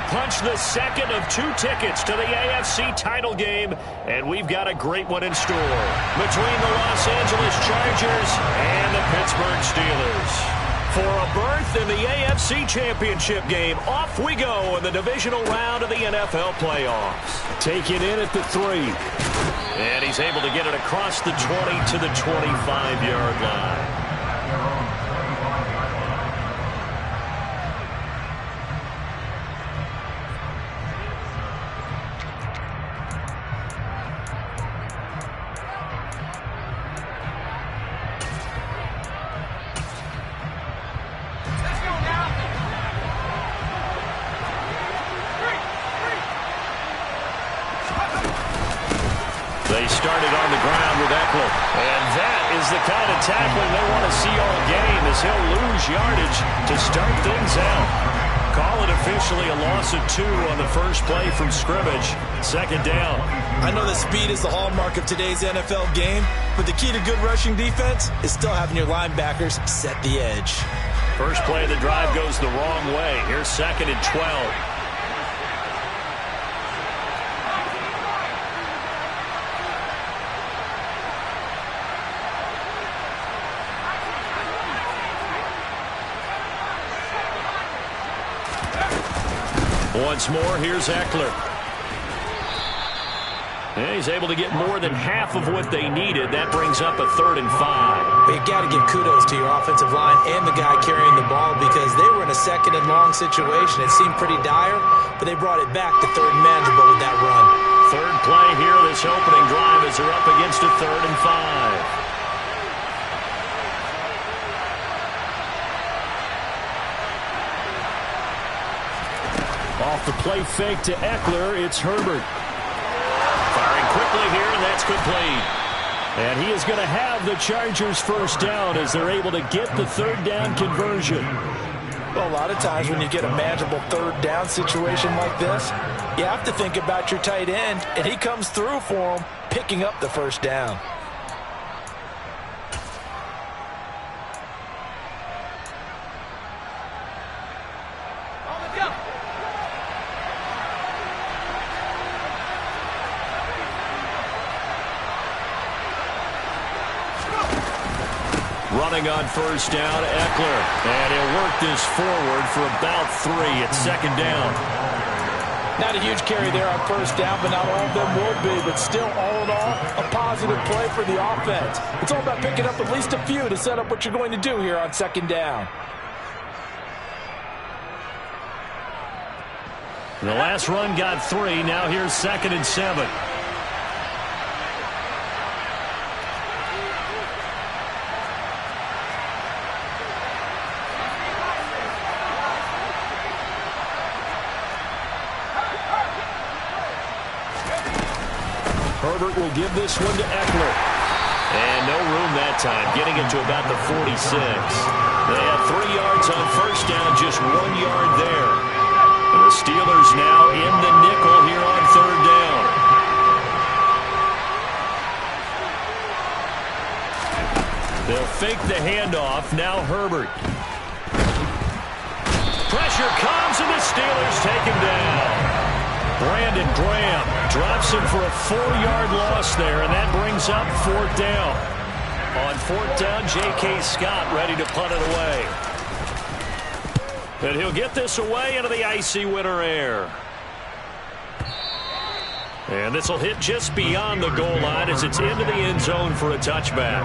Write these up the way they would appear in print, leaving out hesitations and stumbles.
punched the second of 2 tickets to the AFC title game, and we've got a great one in store between the Los Angeles Chargers and the Pittsburgh Steelers. For a berth in the AFC Championship game, off we go in the divisional round of the NFL playoffs. Taken in at the 3. And he's able to get it across the 20 to the 25-yard line. They started on the ground with Eckler. And that is the kind of tackling they want to see all game, as he'll lose yardage to start things out. Call it officially a loss of 2 on the first play from scrimmage. Second down. I know that speed is the hallmark of today's NFL game, but the key to good rushing defense is still having your linebackers set the edge. First play of the drive goes the wrong way. Here's 2nd and 12. Once more, here's Eckler. And he's able to get more than half of what they needed. That brings up a 3rd and 5. You've got to give kudos to your offensive line and the guy carrying the ball, because they were in a 2nd and long situation. It seemed pretty dire, but they brought it back to 3rd and manageable with that run. Third play here, this opening drive, as they're up against a 3rd and 5. Off the play fake to Eckler, it's Herbert. Firing quickly here, and that's complete. And he is going to have the Chargers first down as they're able to get the 3rd down conversion. Well, a lot of times when you get a manageable 3rd down situation like this, you have to think about your tight end, and he comes through for him, picking up the first down. Running on first down, Eckler. And he'll work this forward for about 3 at 2nd down. Not a huge carry there on first down, but not all of them will be. But still, all in all, a positive play for the offense. It's all about picking up at least a few to set up what you're going to do here on 2nd down. The last run got 3. Now here's 2nd and 7. Herbert will give this one to Eckler. And no room that time, getting it to about the 46. They have 3 yards on first down, just 1 yard there. And the Steelers now in the nickel here on 3rd down. They'll fake the handoff. Now Herbert. Pressure comes, and the Steelers take him down. Brandon Graham drops him for a 4-yard loss there, and that brings up 4th down. On 4th down, J.K. Scott ready to punt it away. And he'll get this away into the icy winter air. And this will hit just beyond the goal line as it's into the end zone for a touchback.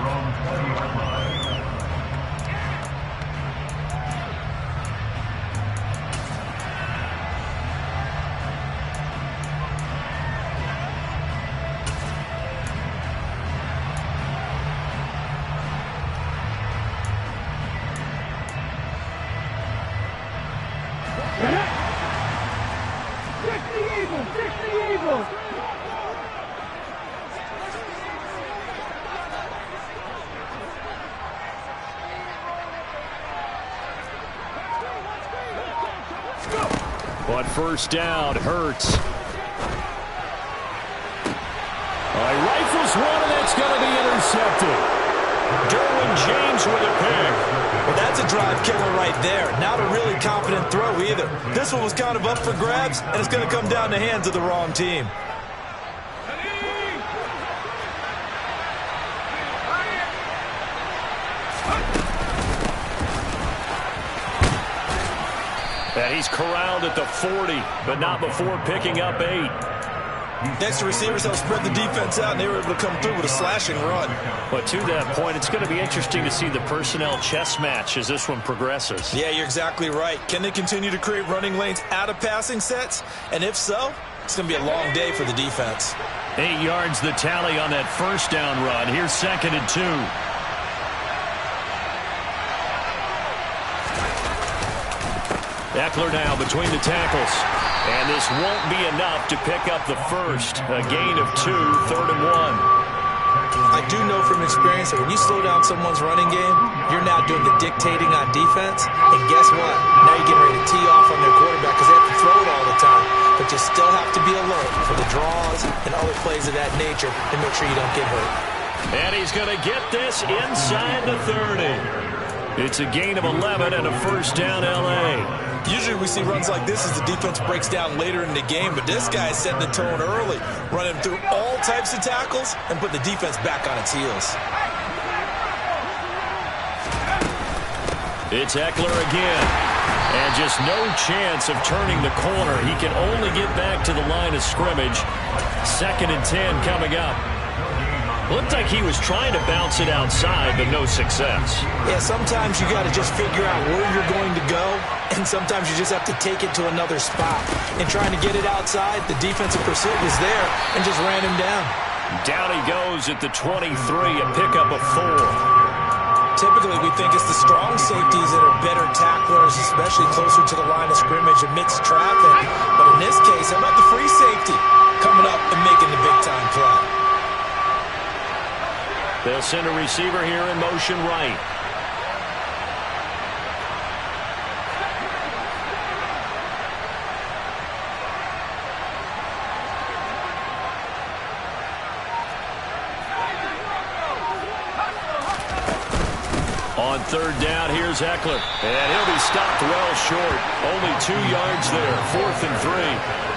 On first down, Hurts. He rifles one, and that's going to be intercepted. Derwin James with a pick. Well, that's a drive killer right there. Not a really confident throw either. This one was kind of up for grabs, and it's going to come down to the hands of the wrong team. And he's corralled at the 40, but not before picking up 8. Next, the receivers helped spread the defense out, and they were able to come through with a slashing run. But to that point, it's going to be interesting to see the personnel chess match as this one progresses. Yeah, you're exactly right. Can they continue to create running lanes out of passing sets? And if so, it's going to be a long day for the defense. 8 yards the tally on that first down run. Here's 2nd and 2. Eckler now between the tackles. And this won't be enough to pick up the first. A gain of 2, 3rd and 1. I do know from experience that when you slow down someone's running game, you're now doing the dictating on defense. And guess what? Now you're getting ready to tee off on their quarterback because they have to throw it all the time. But you still have to be alert for the draws and other plays of that nature to make sure you don't get hurt. And he's going to get this inside the 30. It's a gain of 11 and a first down L.A. Usually we see runs like this as the defense breaks down later in the game, but this guy is setting the tone early, running through all types of tackles and put the defense back on its heels. It's Eckler again, and just no chance of turning the corner. He can only get back to the line of scrimmage. 2nd and 10 coming up. Looked like he was trying to bounce it outside, but no success. Yeah, sometimes you got to just figure out where you're going to go, and sometimes you just have to take it to another spot. And trying to get it outside, the defensive pursuit was there and just ran him down. Down he goes at the 23, a pickup of 4. Typically, we think it's the strong safeties that are better tacklers, especially closer to the line of scrimmage amidst traffic. But in this case, how about the free safety coming up and making the big-time play? They'll send a receiver here in motion right. On 3rd down, here's Eckler. And he'll be stopped well short. Only 2 yards there, 4th and 3.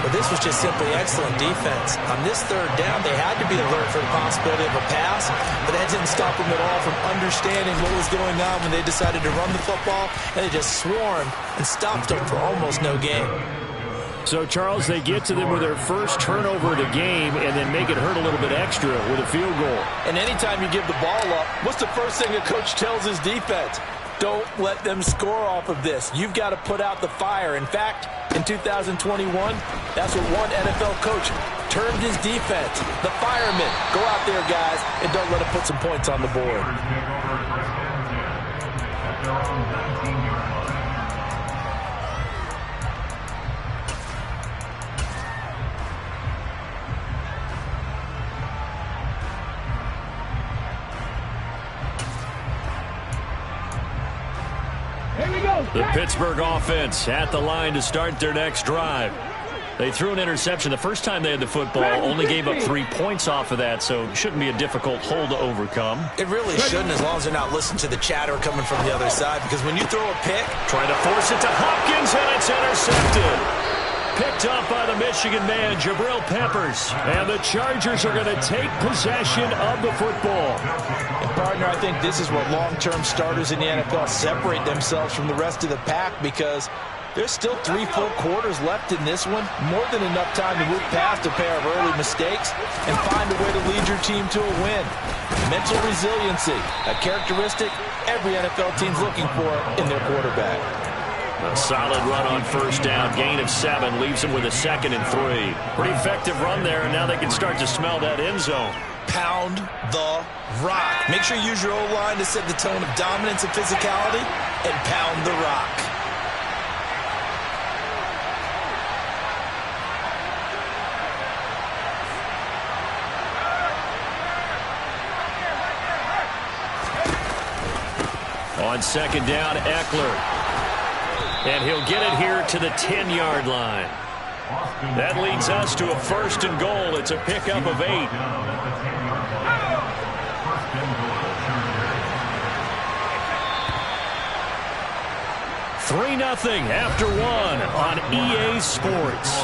But this was just simply excellent defense. On this 3rd down, they had to be alert for the possibility of a pass, but that didn't stop them at all from understanding what was going on when they decided to run the football, and they just swarmed and stopped them for almost no gain. So, Charles, they get to them with their first turnover of the game and then make it hurt a little bit extra with a field goal. And anytime you give the ball up, what's the first thing a coach tells his defense? Don't let them score off of this. You've got to put out the fire. In fact, in 2021, that's what one NFL coach termed his defense. The firemen. Go out there, guys, and don't let them put some points on the board. The Pittsburgh offense at the line to start their next drive. They threw an interception the first time they had the football, only gave up 3 points off of that, so it shouldn't be a difficult hole to overcome. It really shouldn't, as long as they're not listening to the chatter coming from the other side, because when you throw a pick... Trying to force it to Hopkins, and it's intercepted. Picked up by the Michigan man, Jabril Peppers. And the Chargers are going to take possession of the football. And partner, I think this is what long-term starters in the NFL separate themselves from the rest of the pack, because there's still 3 full quarters left in this one. More than enough time to move past a pair of early mistakes and find a way to lead your team to a win. Mental resiliency, a characteristic every NFL team's looking for in their quarterback. A solid run on first down, gain of 7, leaves them with a 2nd and 3. Pretty effective run there, and now they can start to smell that end zone. Pound the rock. Make sure you use your O-line to set the tone of dominance and physicality, and pound the rock. On 2nd down, Eckler. And he'll get it here to the 10-yard line. That leads us to a 1st and goal. It's a pickup of 8. 3-0 after 1 on EA Sports.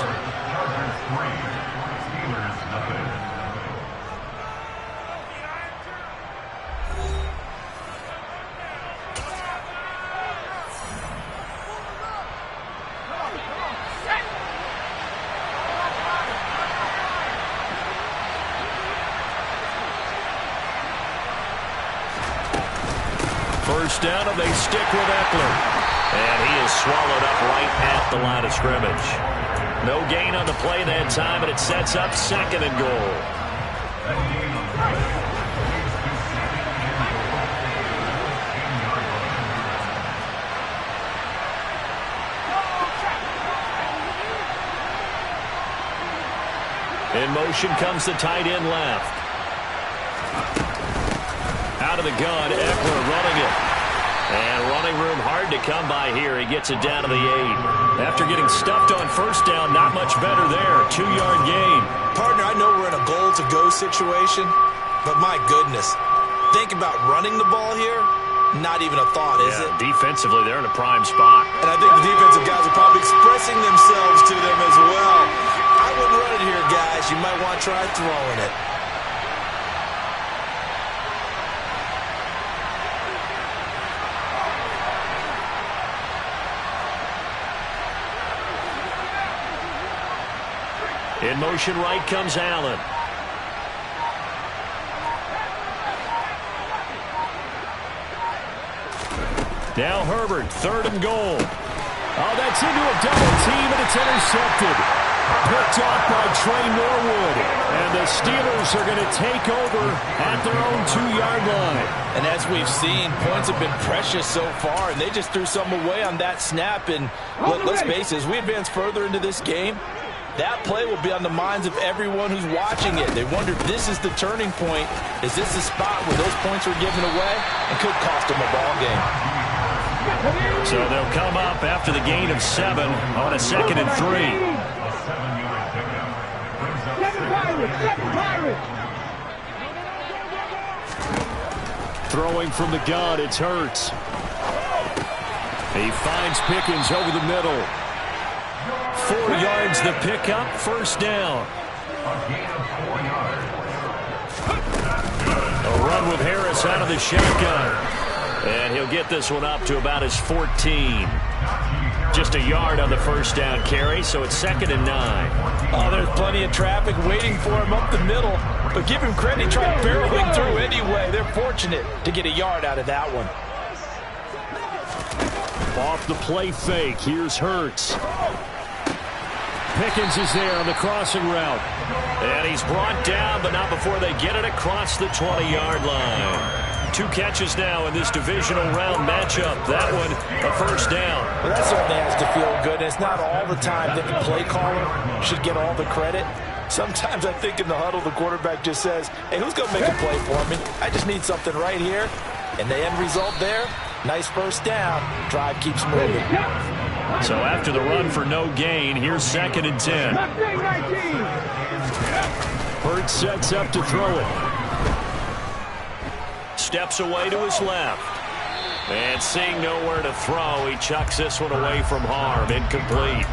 First down, and they stick with Eckler. And he is swallowed up right at the line of scrimmage. No gain on the play that time, and it sets up 2nd and goal. In motion comes the tight end left. Out of the gun, Eckler running it. And running room hard to come by here. He gets it down to the 8. After getting stuffed on first down, not much better there. 2-yard gain. Partner, I know we're in a goal-to-go situation, but my goodness, think about running the ball here. Not even a thought, is it? Defensively, they're in a prime spot. And I think the defensive guys are probably expressing themselves to them as well. I wouldn't run it here, guys. You might want to try throwing it. In motion right comes Allen. Now Herbert, 3rd and goal. Oh, that's into a double team, and it's intercepted. Picked off by Trey Norwood. And the Steelers are going to take over at their own 2-yard line. And as we've seen, points have been precious so far, and they just threw some away on that snap. And let's face it, as we advance further into this game, that play will be on the minds of everyone who's watching it. They wonder if this is the turning point. Is this the spot where those points are given away and could cost them a ball game? So they'll come up after the gain of 7 on a 2nd and 3. Throwing from the gun, it's Hurts. He finds Pickens over the middle. 4 yards the pickup, first down. A run with Harris out of the shotgun. And he'll get this one up to about his 14. Just a yard on the first down carry, so it's 2nd and 9. Oh, there's plenty of traffic waiting for him up the middle. But give him credit, he tried barreling through anyway. They're fortunate to get a yard out of that one. Off the play fake, here's Hurts. Pickens is there on the crossing route. And he's brought down, but not before they get it across the 20-yard line. 2 catches now in this divisional round matchup. That one, a first down. Well, that certainly has to feel good. It's not all the time that the play caller should get all the credit. Sometimes I think in the huddle, the quarterback just says, hey, who's going to make a play for me? I just need something right here. And the end result there, nice first down. Drive keeps moving. So after the run for no gain, here's 2nd and 10. Hurts sets up to throw it. Steps away to his left. And seeing nowhere to throw, he chucks this one away from harm. Incomplete.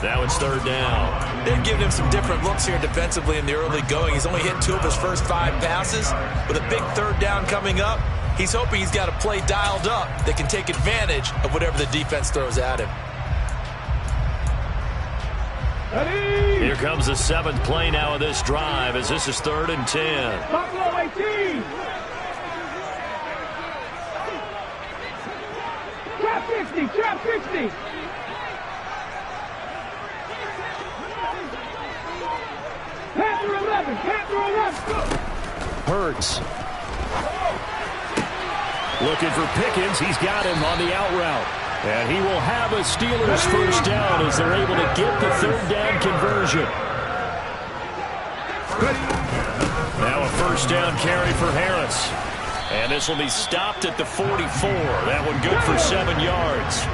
Now it's 3rd down. They're giving him some different looks here defensively in the early going. He's only hit 2 of his first 5 passes. With a big 3rd down coming up, he's hoping he's got a play dialed up that can take advantage of whatever the defense throws at him. Here comes the 7th play now of this drive as this is 3rd and 10. Buffalo 18. Trap 60, trap 60. Panther 11, Panther 11. Hurts. Looking for Pickens. He's got him on the out route. And he will have a Steelers first down as they're able to get the 3rd down conversion. Now a first down carry for Harris. And this will be stopped at the 44. That one good for 7 yards.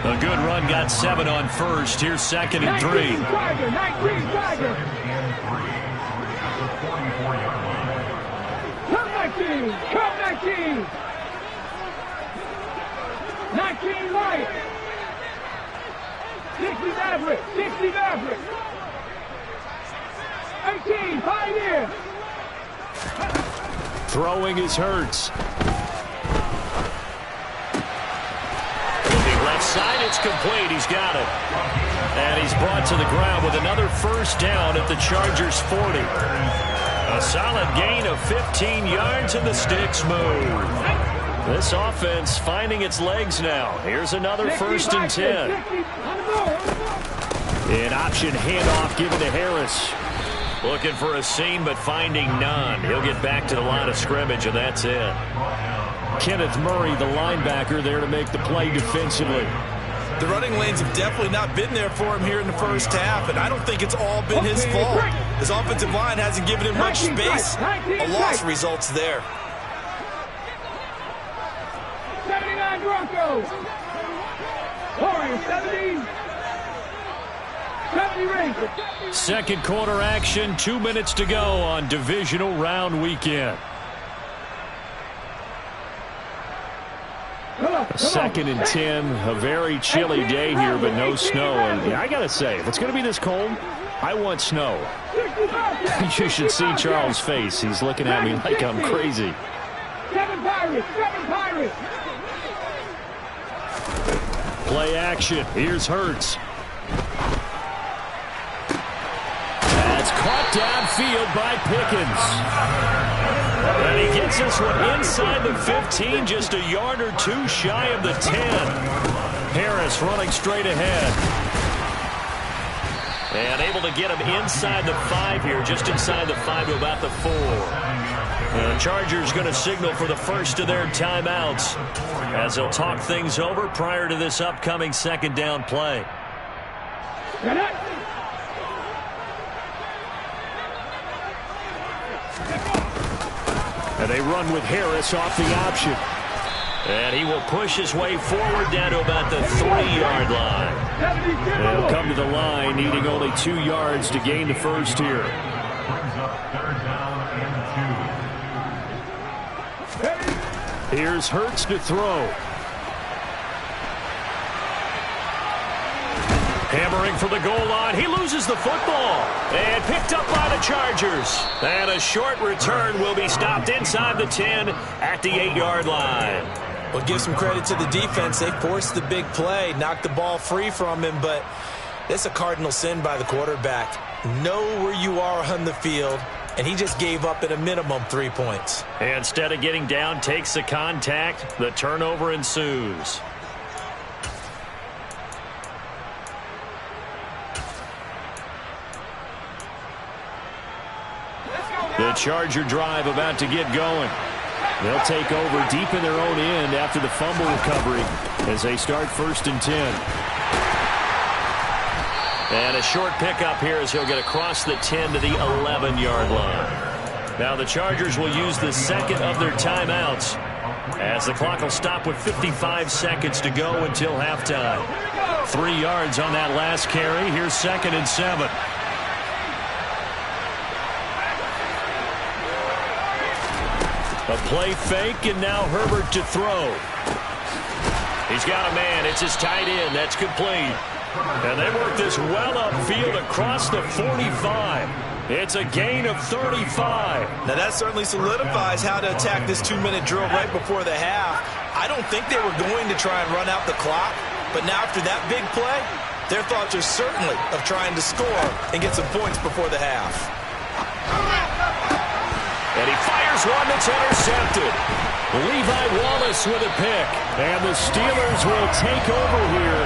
A good run got 7 on first. Here's 2nd and 3. 19 Tiger. Come 19. 19 Light. 60 Maverick. 60 Maverick. 18 Pioneer. Throwing is Hurts. Looking left side, it's complete. He's got it. And he's brought to the ground with another first down at the Chargers 40. A solid gain of 15 yards and the sticks move. This offense finding its legs now. Here's another 1st and 10. An option handoff given to Harris. Looking for a seam, but finding none. He'll get back to the line of scrimmage, and that's it. Kenneth Murray, the linebacker, there to make the play defensively. The running lanes have definitely not been there for him here in the first half, and I don't think it's all been his fault. His offensive line hasn't given him much space. A loss results there. 79 Broncos. Warriors 70. 70 Rangers. Second quarter action, 2 minutes to go on divisional round weekend. Second and 10, a very chilly day here, but no snow. And I got to say, if it's going to be this cold, I want snow. You should see Charles' face. He's looking at me like I'm crazy. 7 Pirates. 7 Pirates. Play action. Here's Hurts. That's caught downfield by Pickens. And he gets this one inside the 15, just a yard or two shy of the 10. Harris running straight ahead. And able to get him inside the 5 here, just inside the 5 to about the 4. And the Chargers going to signal for the first of their timeouts as they'll talk things over prior to this upcoming second down play. And they run with Harris off the option. And he will push his way forward down to about the 3-yard line. He'll come to the line needing only 2 yards to gain the first here. Here's Hurts to throw. Hammering for the goal line. He loses the football. And picked up by the Chargers. And a short return will be stopped inside the 10 at the 8-yard line. Well, give some credit to the defense. They forced the big play, knocked the ball free from him, but it's a cardinal sin by the quarterback. Know where you are on the field, and he just gave up at a minimum 3 points. And instead of getting down, takes the contact. The turnover ensues. The Charger drive about to get going. They'll take over deep in their own end after the fumble recovery as they start 1st and 10. And a short pickup here as he'll get across the 10 to the 11-yard line. Now the Chargers will use the second of their timeouts as the clock will stop with 55 seconds to go until halftime. 3 yards on that last carry. Here's 2nd and 7. A play fake, and now Herbert to throw. He's got a man. It's his tight end. That's complete. And they work this well upfield across the 45. It's a gain of 35. Now that certainly solidifies how to attack this 2-minute drill right before the half. I don't think they were going to try and run out the clock, but now after that big play, their thoughts are certainly of trying to score and get some points before the half. And he fires one that's intercepted. Levi Wallace with a pick. And the Steelers will take over here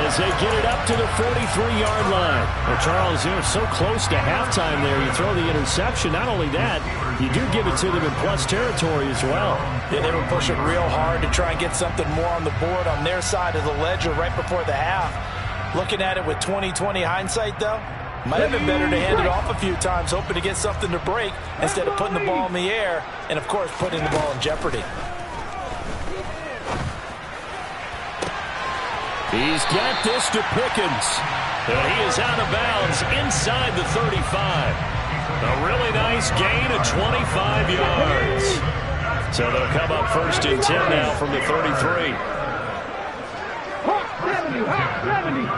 as they get it up to the 43-yard line. Well, Charles, you know, so close to halftime there. You throw the interception. Not only that, you do give it to them in plus territory as well. Yeah, they were pushing real hard to try and get something more on the board on their side of the ledger right before the half. Looking at it with 20/20 hindsight, though, might have been better to hand it off a few times, hoping to get something to break instead of putting the ball in the air and, of course, putting the ball in jeopardy. He's got this to Pickens. And he is out of bounds inside the 35. A really nice gain of 25 yards. So they'll come up 1st and 10 now from the 33. 70.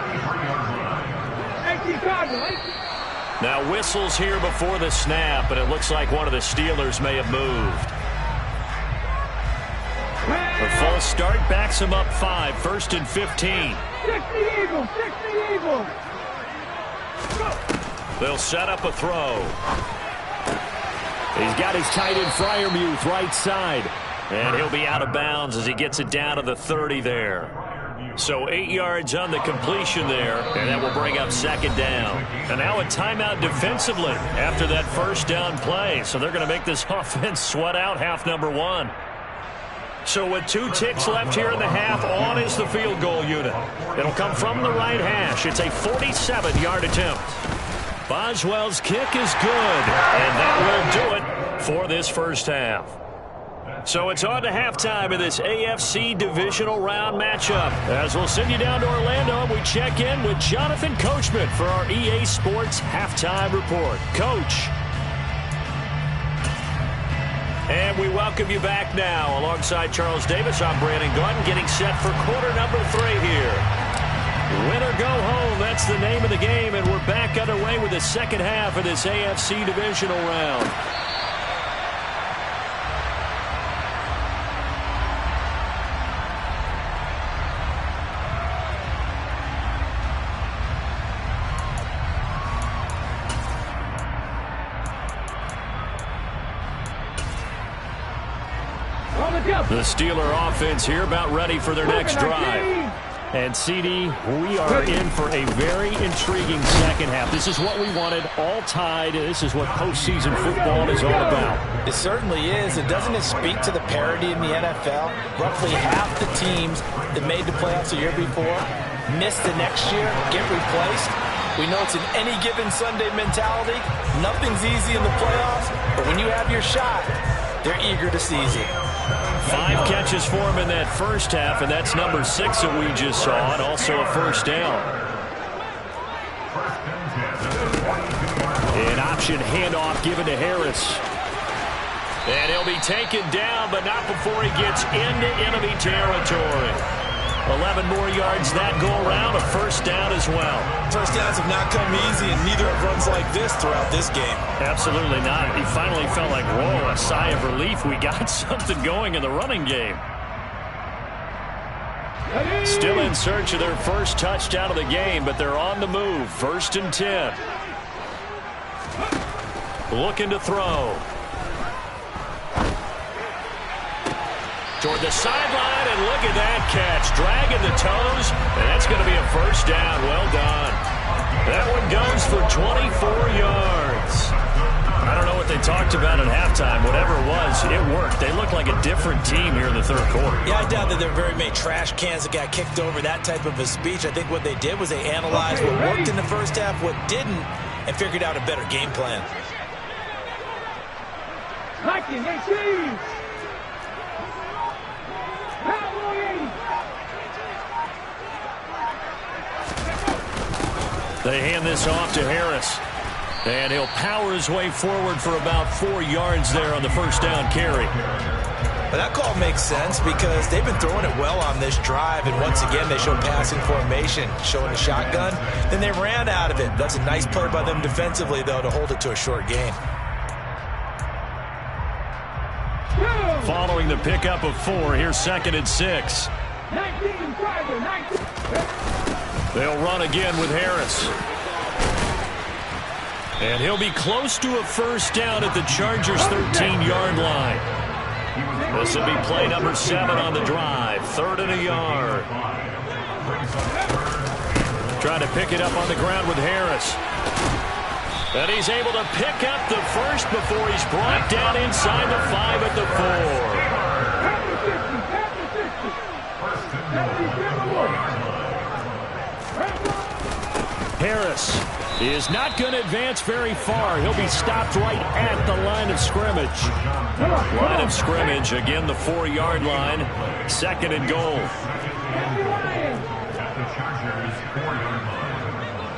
Now whistles here before the snap, and it looks like one of the Steelers may have moved. The false start backs him up 5, 1st and 15. 60 Eagles, 60 Eagles. They'll set up a throw. He's got his tight end Freiermuth right side. And he'll be out of bounds as he gets it down to the 30 there. So 8 yards on the completion there, and that will bring up 2nd down. And now a timeout defensively after that first down play. So they're going to make this offense sweat out half number 1. So with 2 ticks left here in the half, on is the field goal unit. It'll come from the right hash. It's a 47-yard attempt. Boswell's kick is good, and that will do it for this first half. So it's on to halftime in this AFC divisional round matchup. As we'll send you down to Orlando, we check in with Jonathan Coachman for our EA Sports Halftime Report. Coach. And we welcome you back now. Alongside Charles Davis, I'm Brandon Gordon, getting set for quarter number 3 here. Win or go home, that's the name of the game, and we're back underway with the second half of this AFC divisional round. The Steeler offense here about ready for their next drive. And CD, we are in for a very intriguing second half. This is what we wanted, all tied. This is what postseason football is all about. It certainly is. And doesn't it speak to the parity in the NFL? Roughly half the teams that made the playoffs the year before miss the next year, get replaced. We know it's an any given Sunday mentality. Nothing's easy in the playoffs, but when you have your shot, they're eager to seize it. 5 catches for him in that first half, and that's number 6 that we just saw, and also a first down. An option handoff given to Harris. And he'll be taken down, but not before he gets into enemy territory. 11 more yards that go around, a first down as well. First downs have not come easy, and neither have runs like this throughout this game. Absolutely not. He finally felt like, whoa, a sigh of relief. We got something going in the running game. Still in search of their first touchdown of the game, but they're on the move. 1st and 10. Looking to throw. Toward the sideline, and look at that catch. Dragging the toes, and that's going to be a first down. Well done. That one goes for 24 yards. I don't know what they talked about at halftime. Whatever it was, it worked. They look like a different team here in the third quarter. Yeah, I doubt that there are very many trash cans that got kicked over, that type of a speech. I think what they did was they analyzed what worked in the first half, what didn't, and figured out a better game plan. They hand this off to Harris. And he'll power his way forward for about 4 yards there on the first down carry. But that call makes sense because they've been throwing it well on this drive. And once again, they showed passing formation, showing a shotgun. Then they ran out of it. That's a nice play by them defensively, though, to hold it to a short gain. Following the pickup of 4, here's 2nd and 6. 19, driver, 19. They'll run again with Harris. And he'll be close to a first down at the Chargers' 13-yard line. This will be play number 7 on the drive. 3rd and a yard. Trying to pick it up on the ground with Harris. And he's able to pick up the first before he's brought down inside the 5 at the 4. Harris is not going to advance very far. He'll be stopped right at the line of scrimmage. Line of scrimmage, again, the 4-yard line. 2nd and goal.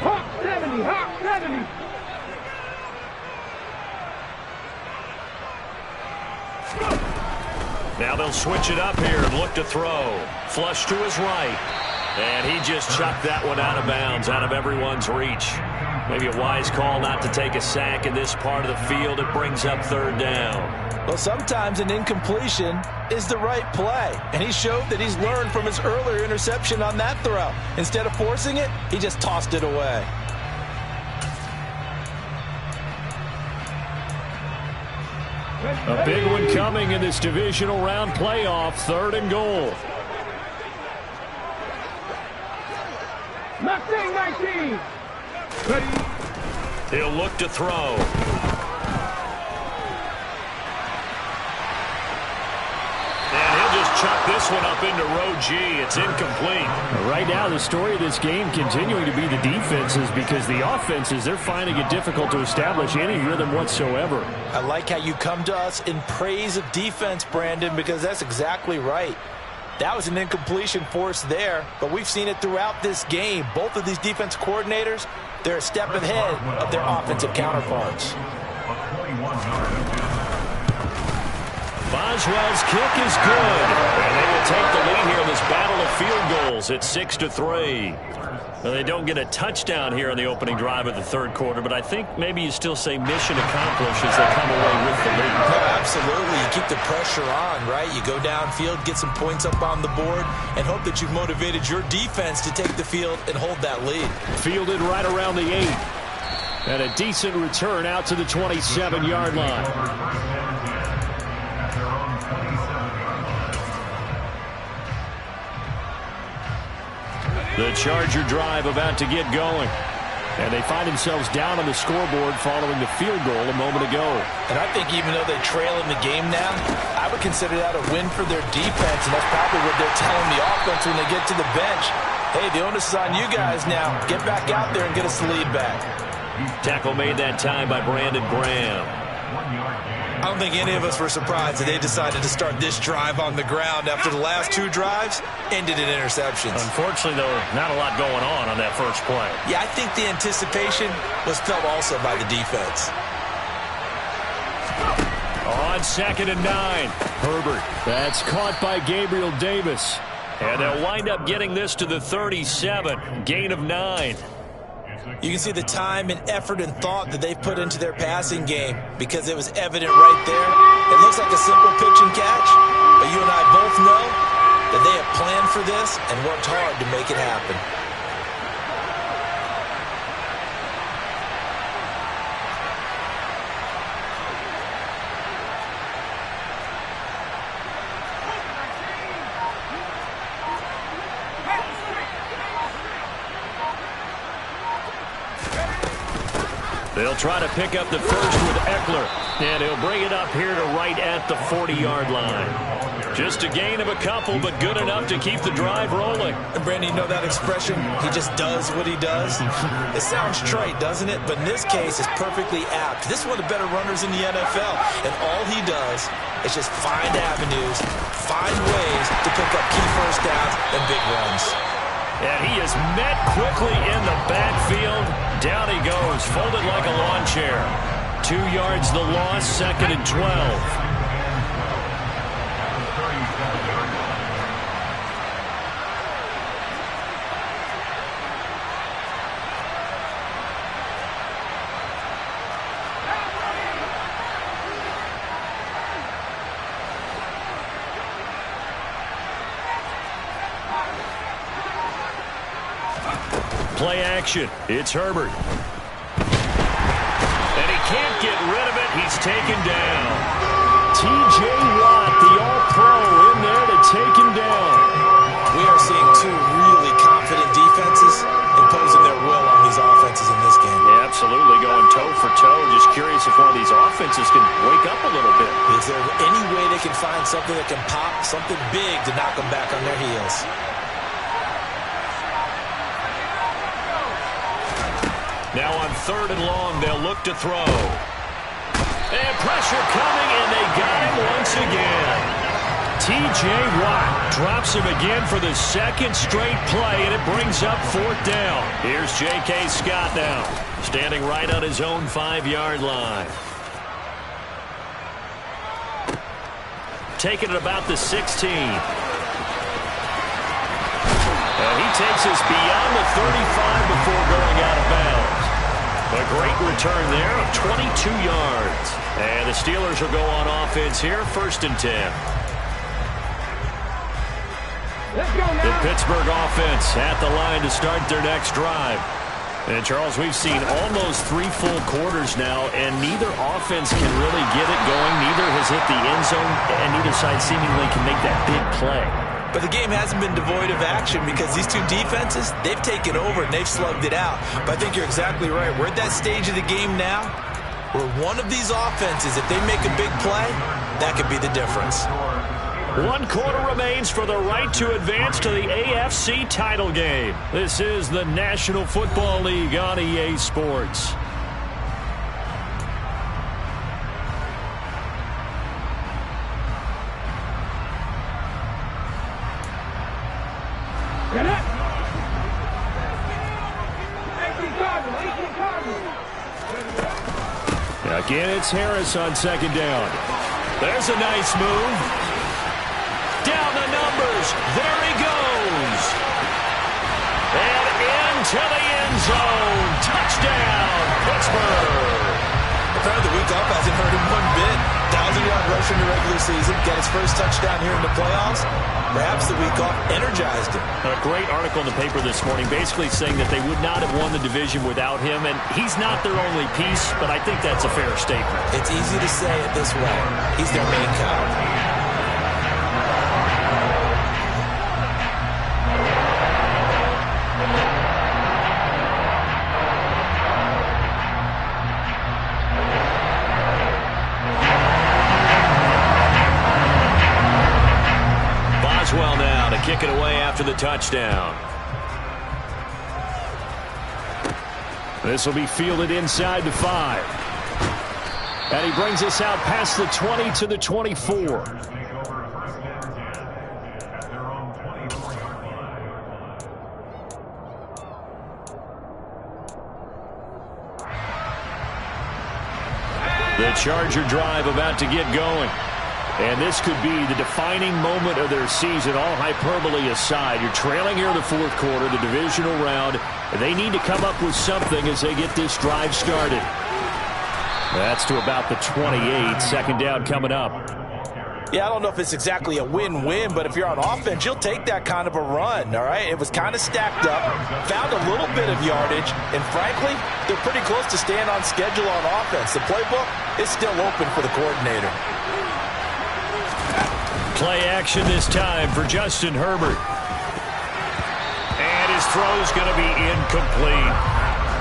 Hawk 70, Hawk 70. Now they'll switch it up here and look to throw. Flush to his right. And he just chucked that one out of bounds, out of everyone's reach. Maybe a wise call not to take a sack in this part of the field. It brings up third down. Well, sometimes an incompletion is the right play. And he showed that he's learned from his earlier interception on that throw. Instead of forcing it, he just tossed it away. A big one coming in this divisional round playoff. 3rd and goal. 19. Ready. He'll look to throw. And he'll just chuck this one up into row G. It's incomplete. Right now, the story of this game continuing to be the defenses, because the offenses, they're finding it difficult to establish any rhythm whatsoever. I like how you come to us in praise of defense, Brandon, because that's exactly right. That was an incompletion forced there, but we've seen it throughout this game. Both of these defense coordinators, they're a step ahead of their offensive counterparts. Boswell's kick is good, and they will take the lead here in this battle of field goals at 6-3. Well, they don't get a touchdown here in the opening drive of the third quarter, but I think maybe you still say mission accomplished as they come away with the lead. No, absolutely. You keep the pressure on, right? You go downfield, get some points up on the board, and hope that you've motivated your defense to take the field and hold that lead. Fielded right around the 8. And a decent return out to the 27-yard line. The Charger drive about to get going. And they find themselves down on the scoreboard following the field goal a moment ago. And I think even though they trail in the game now, I would consider that a win for their defense, and that's probably what they're telling the offense when they get to the bench. Hey, the onus is on you guys now. Get back out there and get us the lead back. Tackle made that time by Brandon Graham. I don't think any of us were surprised that they decided to start this drive on the ground after the last 2 drives ended in interceptions. Unfortunately, though, not a lot going on that first play. Yeah, I think the anticipation was felt also by the defense. On 2nd and 9. Herbert. That's caught by Gabriel Davis. And they'll wind up getting this to the 37. Gain of 9. You can see the time and effort and thought that they've put into their passing game because it was evident right there. It looks like a simple pitch and catch, but you and I both know that they have planned for this and worked hard to make it happen. They'll try to pick up the first with Eckler, and he'll bring it up here to right at the 40-yard line. Just a gain of a couple, but good enough to keep the drive rolling. And Brandon, you know that expression? He just does what he does. It sounds trite, doesn't it? But in this case, it's perfectly apt. This is one of the better runners in the NFL, and all he does is just find avenues, find ways to pick up key first downs and big runs. And he is met quickly in the backfield. Down he goes, folded like a lawn chair. 2 yards the loss, 2nd and 12. Play action. It's Herbert. And he can't get rid of it. He's taken down. T.J. Watt, the All-Pro, in there to take him down. We are seeing 2 really confident defenses imposing their will on these offenses in this game. Yeah, absolutely, going toe for toe. Just curious if one of these offenses can wake up a little bit. Is there any way they can find something that can pop, something big to knock them back on their heels? Now on 3rd and long, they'll look to throw. And pressure coming, and they got him once again. T.J. Watt drops him again for the 2nd straight play, and it brings up 4th down. Here's J.K. Scott now, standing right on his own 5-yard line. Taking it about the 16. And he takes us beyond the 35 before going out of bounds. A great return there of 22 yards. And the Steelers will go on offense here, 1st and 10. The Pittsburgh offense at the line to start their next drive. And, Charles, we've seen almost 3 full quarters now, and neither offense can really get it going. Neither has hit the end zone, and neither side seemingly can make that big play. But the game hasn't been devoid of action because these two defenses, they've taken over and they've slugged it out. But I think you're exactly right. We're at that stage of the game now where one of these offenses, if they make a big play, that could be the difference. 1 quarter remains for the right to advance to the AFC title game. This is the National Football League on EA Sports. Again, it's Harris on 2nd down. There's a nice move. Down the numbers. There he goes. And into the end zone. Touchdown, Pittsburgh. Apparently the week off hasn't hurt him one bit. 1,000-yard rush in the regular season. Got his first touchdown here in the playoffs. Perhaps the week off energized him. A great article in the paper this morning basically saying that they would not have won the division without him, and he's not their only piece, but I think that's a fair statement. It's easy to say it this way. He's their main cog. Well now to kick it away after the touchdown. This will be fielded inside the 5. And he brings us out past the 20 to the 24. The Charger drive about to get going. And this could be the defining moment of their season, all hyperbole aside. You're trailing here in the 4th quarter, the divisional round. They need to come up with something as they get this drive started. That's to about the 28. 2nd down coming up. Yeah, I don't know if it's exactly a win-win, but if you're on offense, you'll take that kind of a run, all right? It was kind of stacked up, found a little bit of yardage, and frankly, they're pretty close to staying on schedule on offense. The playbook is still open for the coordinator. Play action this time for Justin Herbert. And his throw's going to be incomplete.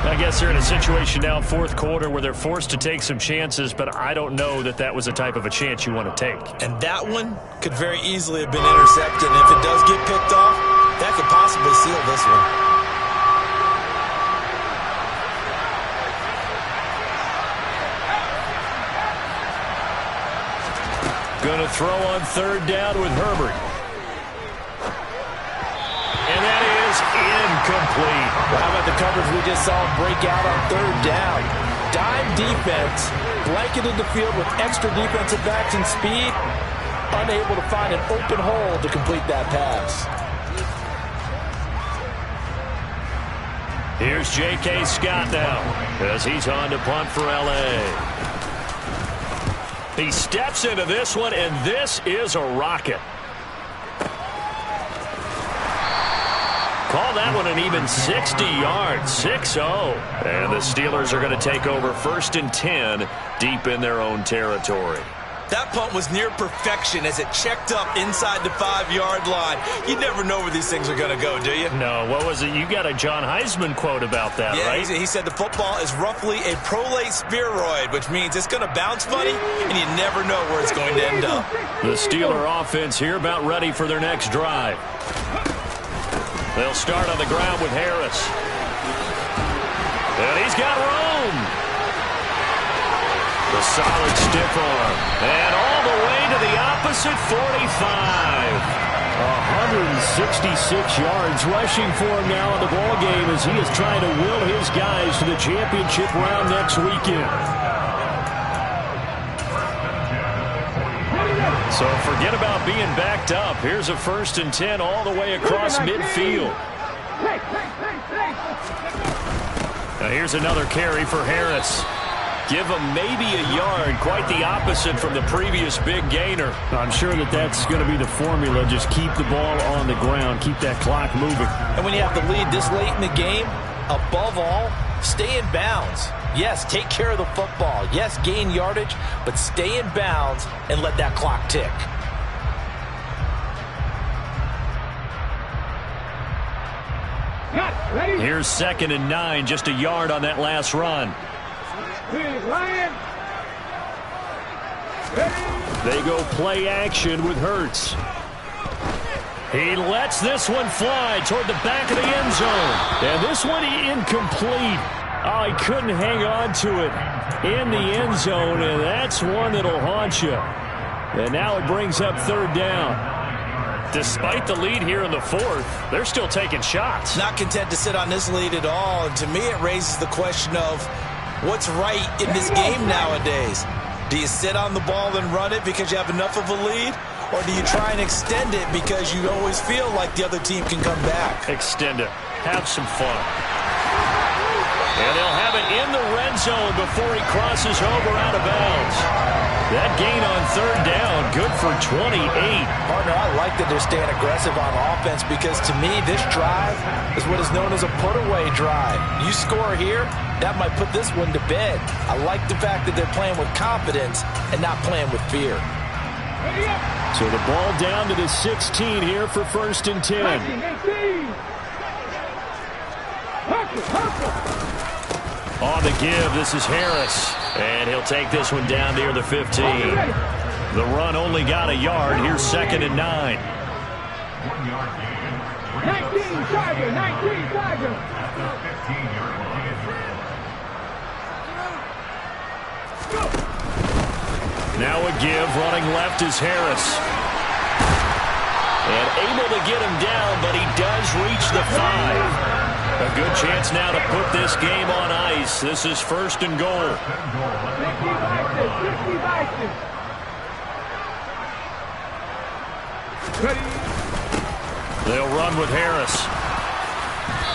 I guess they're in a situation now, 4th quarter, where they're forced to take some chances, but I don't know that that was the type of a chance you want to take. And that one could very easily have been intercepted. And if it does get picked off, that could possibly seal this one. Going to throw on 3rd down with Herbert. And that is incomplete. Well, how about the coverage we just saw break out on 3rd down? Dime defense, blanketed the field with extra defensive backs and speed, unable to find an open hole to complete that pass. Here's J.K. Scott now as he's on to punt for L.A. He steps into this one, and this is a rocket. Call that one an even 60 yards, 6-0. And the Steelers are going to take over 1st and 10 deep in their own territory. That punt was near perfection as it checked up inside the 5-yard line. You never know where these things are going to go, do you? No, what was it? You got a John Heisman quote about that, yeah, right? He said the football is roughly a prolate spheroid, which means it's going to bounce funny, and you never know where it's going to end up. The Steeler offense here about ready for their next drive. They'll start on the ground with Harris. And he's got room. The solid stiff arm. And all the way to the opposite 45. 166 yards rushing for him now in the ballgame as he is trying to will his guys to the championship round next weekend. So forget about being backed up. Here's a 1st and 10 all the way across midfield. Now here's another carry for Harris. Give him maybe a yard, quite the opposite from the previous big gainer. I'm sure that's going to be the formula. Just keep the ball on the ground, keep that clock moving. And when you have the lead this late in the game, above all, stay in bounds. Yes, take care of the football. Yes, gain yardage, but stay in bounds and let that clock tick. Here's 2nd and 9, just a yard on that last run. They go play action with Hurts. He lets this one fly toward the back of the end zone. And this one incomplete. Oh, he couldn't hang on to it in the end zone, and that's one that'll haunt you. And now it brings up 3rd down. Despite the lead here in the 4th, they're still taking shots. Not content to sit on this lead at all. And to me, it raises the question of what's right in this game nowadays. Do you sit on the ball and run it because you have enough of a lead? Or do you try and extend it because you always feel like the other team can come back? Extend it. Have some fun. And they'll have it in the red zone before he crosses over out of bounds. That gain on 3rd down, good for 28. Partner, I like that they're staying aggressive on offense because to me, this drive is what is known as a put-away drive. You score here, that might put this one to bed. I like the fact that they're playing with confidence and not playing with fear. So the ball down to the 16 here for 1st and 10. On the give, this is Harris. And he'll take this one down near the 15. The run only got a yard. Here's 2nd and 9. 19 Chargers, 19 Chargers. Now a give, running left is Harris. And able to get him down, but he does reach the 5. A good chance now to put this game on ice. This is 1st and goal. They'll run with Harris.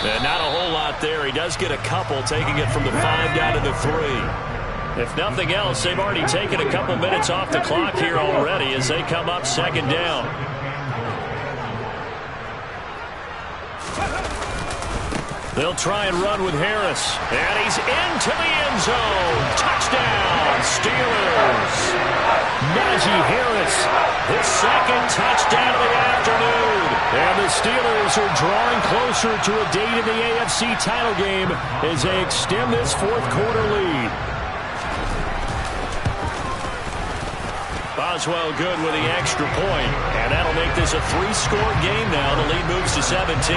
And not a whole lot there. He does get a couple, taking it from the 5 down to the 3. If nothing else, they've already taken a couple minutes off the clock here already as they come up 2nd down. They'll try and run with Harris. And he's into the end zone. Touchdown, Steelers. Najee Harris, his 2nd touchdown of the afternoon. And the Steelers are drawing closer to a date in the AFC title game as they extend this 4th quarter lead. Boswell good with the extra point. And that'll make this a 3-score game now. The lead moves to 17.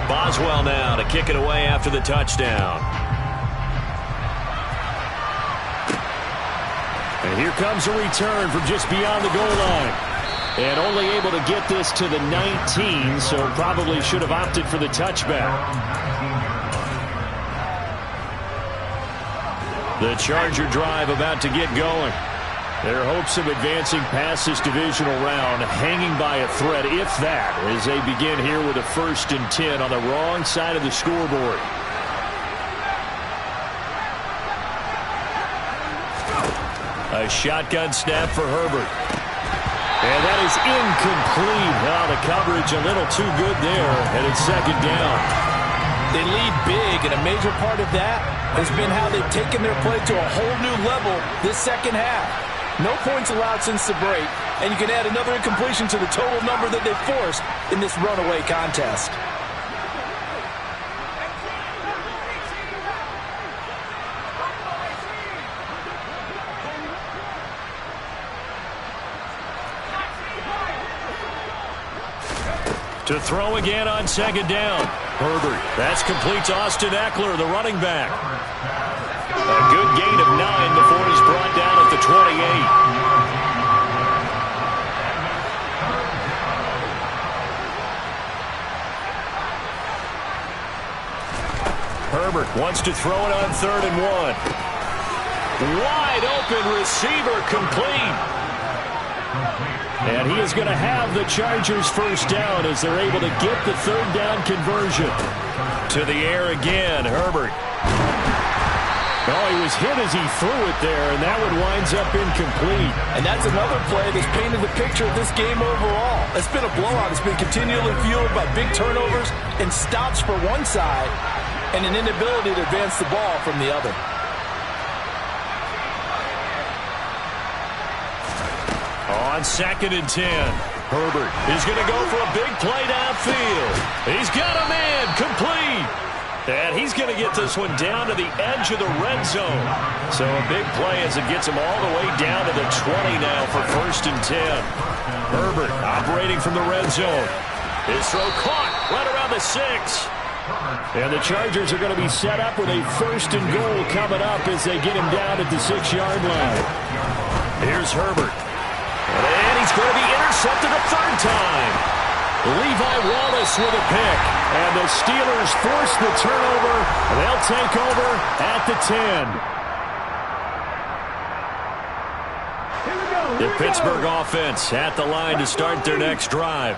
Boswell now to kick it away after the touchdown. And here comes a return from just beyond the goal line. And only able to get this to the 19, so probably should have opted for the touchback. The Charger drive about to get going. Their hopes of advancing past this divisional round hanging by a thread, if that, as they begin here with a 1st and 10 on the wrong side of the scoreboard. A shotgun snap for Herbert. And that is incomplete. Oh, the coverage a little too good there, and it's 2nd down. They lead big, and a major part of that has been how they've taken their play to a whole new level this 2nd half. No points allowed since the break, and you can add another incompletion to the total number that they forced in this runaway contest. To throw again on 2nd down. Herbert. That's complete to Austin Eckler, the running back. A good gain of 9 before he's brought down at the 28. Herbert wants to throw it on 3rd and 1. Wide open receiver complete. And he is going to have the Chargers first down as they're able to get the third down conversion. To the air again, Herbert. Oh, he was hit as he threw it there, and that one winds up incomplete. And that's another play that's painted the picture of this game overall. It's been a blowout. It's been continually fueled by big turnovers and stops for one side and an inability to advance the ball from the other. On 2nd and 10, Herbert is going to go for a big play downfield. He's got a man complete. And he's going to get this one down to the edge of the red zone. So a big play as it gets him all the way down to the 20 now for 1st and 10. Herbert operating from the red zone. His throw caught right around the 6. And the Chargers are going to be set up with a 1st and goal coming up as they get him down at the 6-yard line. Here's Herbert. And he's going to be intercepted a 3rd time. Levi Wallace with a pick. And the Steelers force the turnover. They'll take over at the 10. The Pittsburgh offense at the line to start their next drive.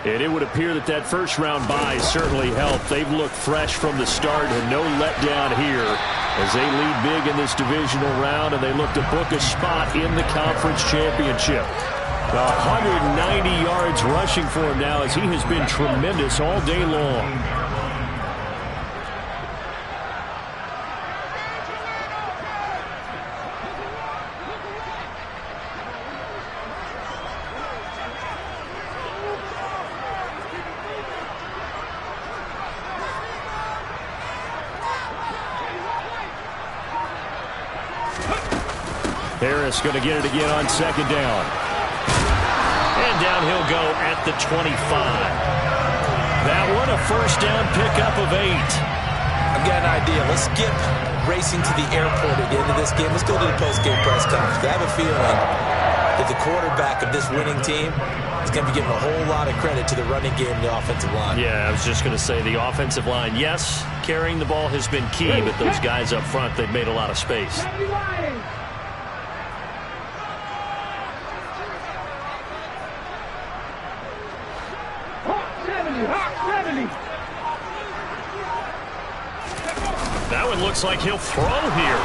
And it would appear that that first-round bye certainly helped. They've looked fresh from the start and no letdown here as they lead big in this divisional round, and they look to book a spot in the conference championship. 190 yards rushing for him now as he has been tremendous all day long. Harris going to get it again on 2nd down. And down he'll go at the 25. That one a 1st down pickup of 8. I've got an idea. Let's skip racing to the airport at the end of this game. Let's go to the post-game press conference. I have a feeling that the quarterback of this winning team is going to be giving a whole lot of credit to the running game and the offensive line. Yeah, I was just going to say the offensive line, yes, carrying the ball has been key, but those guys up front, they've made a lot of space. That one looks like he'll throw here.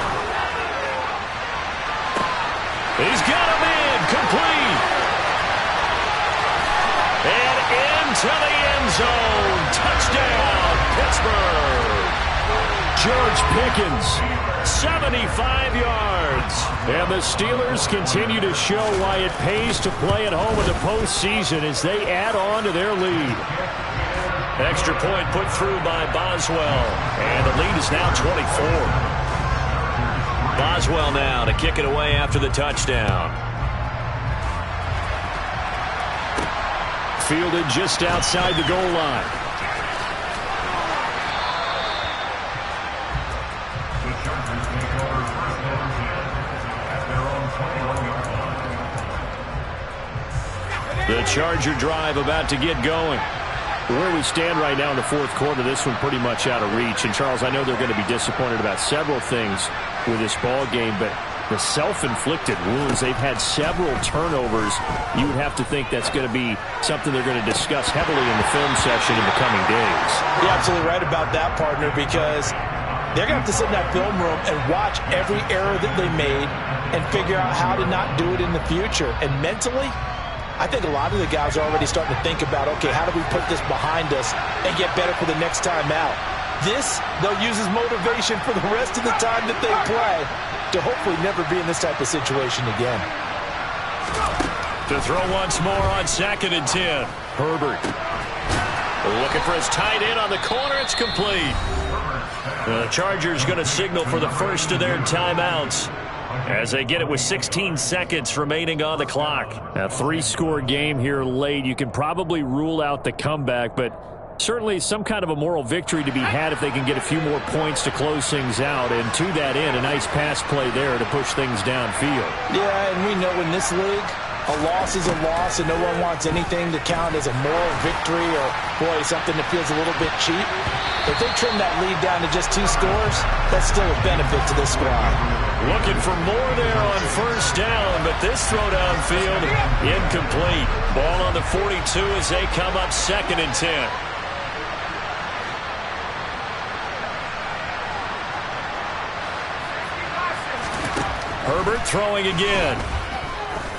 He's got a man complete. And into the end zone. Touchdown, Pittsburgh. George Pickens, 75 yards. And the Steelers continue to show why it pays to play at home in the postseason as they add on to their lead. Extra point put through by Boswell. And the lead is now 24. Boswell now to kick it away after the touchdown. Fielded just outside the goal line. The Charger drive about to get going. Where we stand right now in the 4th quarter, this one pretty much out of reach. And, Charles, I know they're going to be disappointed about several things with this ball game, but the self-inflicted wounds, they've had several turnovers. You would have to think that's going to be something they're going to discuss heavily in the film session in the coming days. You're absolutely right about that, partner, because they're going to have to sit in that film room and watch every error that they made and figure out how to not do it in the future. And mentally, I think a lot of the guys are already starting to think about, okay, how do we put this behind us and get better for the next time out? This, they'll use as motivation for the rest of the time that they play to hopefully never be in this type of situation again. To throw once more on 2nd and 10. Herbert looking for his tight end on the corner. It's complete. The Chargers going to signal for the first of their timeouts as they get it with 16 seconds remaining on the clock. A 3-score game here late. You can probably rule out the comeback, but certainly some kind of a moral victory to be had if they can get a few more points to close things out. And to that end, a nice pass play there to push things downfield. Yeah, and we know in this league, A loss is a loss, and no one wants anything to count as a moral victory or, boy, something that feels a little bit cheap. If they trim that lead down to just 2 scores, that's still a benefit to this squad. Looking for more there on first down, but this throw downfield incomplete. Ball on the 42 as they come up 2nd and 10. Herbert throwing again.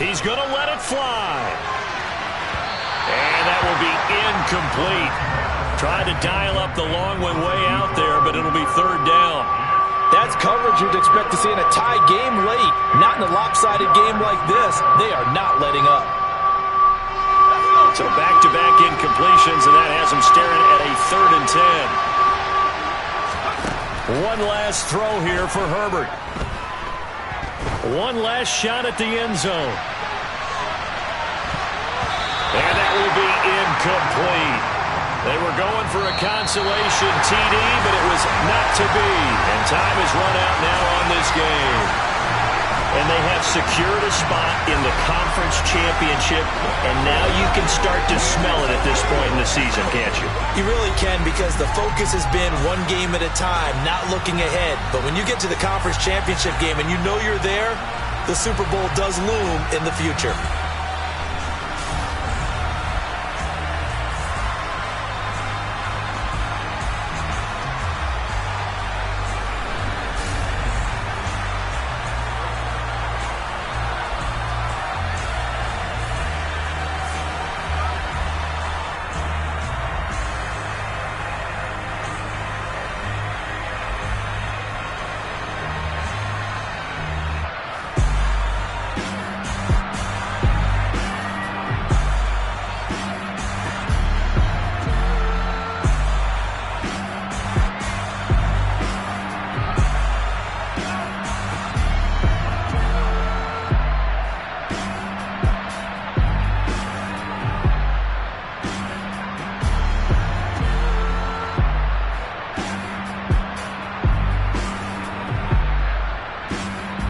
He's going to let it fly. And that will be incomplete. Tried to dial up the long one way out there, but it'll be 3rd down. That's coverage you'd expect to see in a tie game late. Not in a lopsided game like this. They are not letting up. So back-to-back incompletions, and that has them staring at a 3rd and 10. One last throw here for Herbert. One last shot at the end zone. And that will be incomplete. They were going for a consolation TD, but it was not to be. And time has run out now on this game. And they have secured a spot in the conference championship, and now you can start to smell it at this point in the season, can't you? You really can, because the focus has been one game at a time, not looking ahead. But when you get to the conference championship game and you know you're there, the Super Bowl does loom in the future.